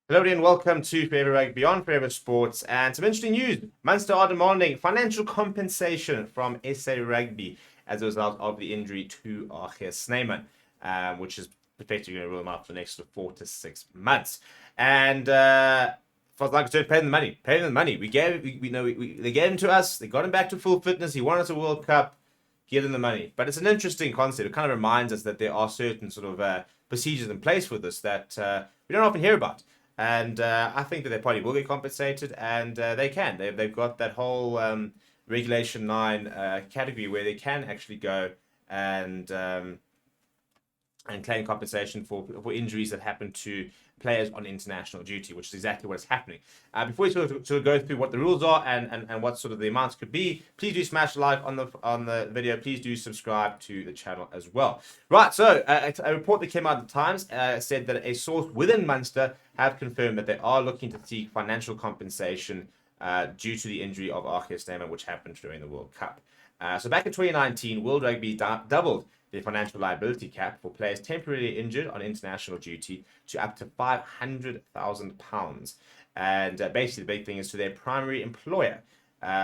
Hello and welcome to Forever Rugby on Forever Sports, and some interesting news. Munster are demanding financial compensation from SA Rugby as a result of the injury to SNYMAN, which is effectively going to rule them out for the next 4 to 6 months. And as far as I'm concerned, pay them the money. Pay them the money. They gave him to us. They got him back to full fitness. He won us a World Cup. Give them the money. But it's an interesting concept. It kind of reminds us that there are certain sort of procedures in place for this that we don't often hear about. And I think that they probably will get compensated, and they can. They've got that whole Regulation 9 category where they can actually go and claim compensation for injuries that happen to players on international duty, which is exactly what's happening. Before we sort of go through what the rules are and what sort of the amounts could be, please do smash a like on the video. Please do subscribe to the channel as well. Right, so a report that came out of the Times said that a source within Munster have confirmed that they are looking to seek financial compensation due to the injury of SNYMAN, which happened during the World Cup. So back in 2019, World Rugby doubled the financial liability cap for players temporarily injured on international duty to up to £500,000. And basically, the big thing is to their primary employer.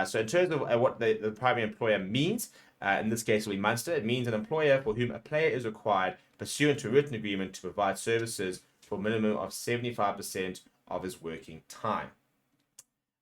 So in terms of what the primary employer means, in this case, it will be Munster. It means an employer for whom a player is required, pursuant to a written agreement, to provide services for a minimum of 75% of his working time.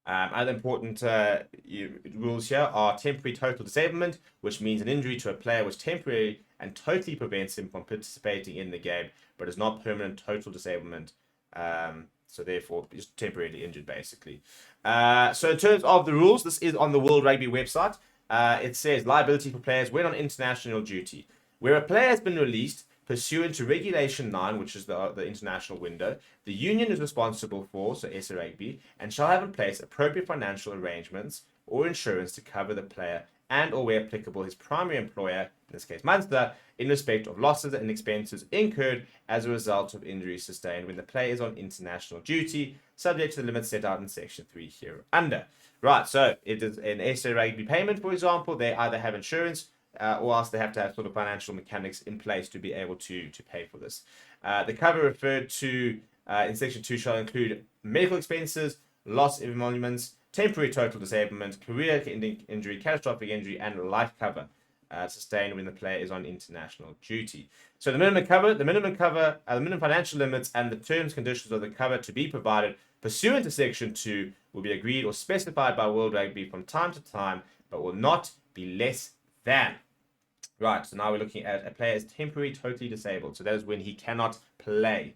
Other important rules here are temporary total disablement, which means an injury to a player which temporarily and totally prevents him from participating in the game, but is not permanent total disablement. So therefore, is temporarily injured, basically. So in terms of the rules, this is on the World Rugby website. It says liability for players when on international duty. Where a player has been released pursuant to Regulation 9, which is the international window, the union is responsible for, so SA Rugby, and shall have in place appropriate financial arrangements or insurance to cover the player and or where applicable his primary employer, in this case Munster, in respect of losses and expenses incurred as a result of injuries sustained when the player is on international duty, subject to the limits set out in Section 3 hereunder. Right, so it is an SA Rugby payment, for example, they either have insurance or else they have to have sort of financial mechanics in place to be able to pay for this. The cover referred to in Section 2 shall include medical expenses, loss of emoluments, temporary total disablement, career-ending injury, catastrophic injury, and life cover sustained when the player is on international duty. So the minimum financial limits, and the terms conditions of the cover to be provided pursuant to Section 2 will be agreed or specified by World Rugby from time to time, but will not be less than. Right, so now we're looking at a player is temporarily totally disabled. So that is when he cannot play.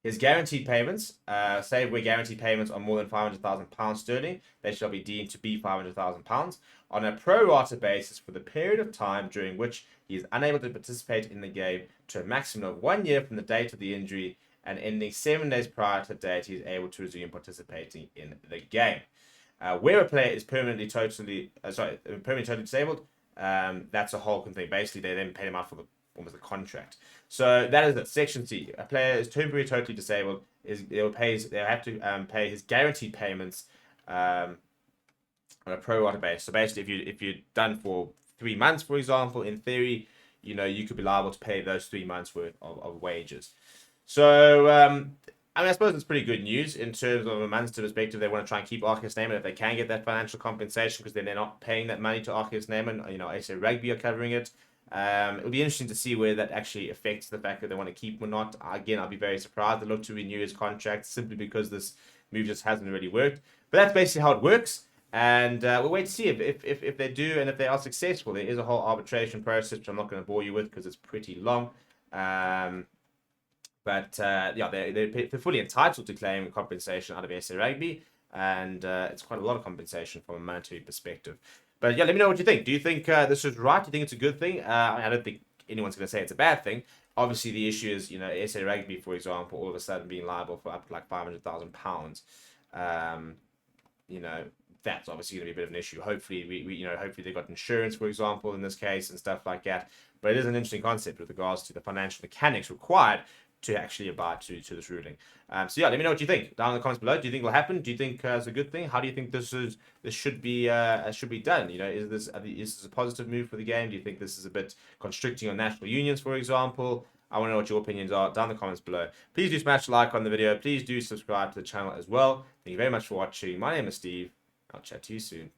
His guaranteed payments, save where guaranteed payments are more than £500,000 sterling, they shall be deemed to be £500,000 on a pro rata basis for the period of time during which he is unable to participate in the game to a maximum of 1 year from the date of the injury and ending 7 days prior to the date he is able to resume participating in the game. Where a player is permanently totally disabled, that's a whole thing. Basically, they then pay him out for almost a contract. So that is it. Section C. A player is temporarily totally disabled. They'll have to pay his guaranteed payments on a pro rata basis. So basically, if you're done for 3 months, for example, in theory, you could be liable to pay those 3 months worth of wages. So I suppose it's pretty good news in terms of a Munster perspective. They want to try and keep SNYMAN if they can get that financial compensation, because then they're not paying that money to SNYMAN. SA Rugby are covering it. It'll be interesting to see where that actually affects the fact that they want to keep him or not. Again, I'll be very surprised. They look to renew his contract simply because this move just hasn't really worked. But that's basically how it works. And we'll wait to see if they do and if they are successful. There is a whole arbitration process, which I'm not going to bore you with because it's pretty long. But they're fully entitled to claim compensation out of SA Rugby, and it's quite a lot of compensation from a monetary perspective. But yeah, let me know what you think. Do you think this is right? Do you think it's a good thing? I don't think anyone's going to say it's a bad thing. Obviously, the issue is, SA Rugby, for example, all of a sudden being liable for up to like £500,000. That's obviously going to be a bit of an issue. Hopefully, hopefully they've got insurance, for example, in this case and stuff like that. But it is an interesting concept with regards to the financial mechanics required to actually abide to this ruling. So yeah, let me know what you think down in the comments below. Do you think it'll happen? Do you think it's a good thing? How do you think this should be done? Is this a positive move for the game? Do you think this is a bit constricting on national unions, for example? I want to know what your opinions are down in the comments below. Please do smash a like on the video. Please do subscribe to the channel as well. Thank you very much for watching. My name is Steve. I'll chat to you soon.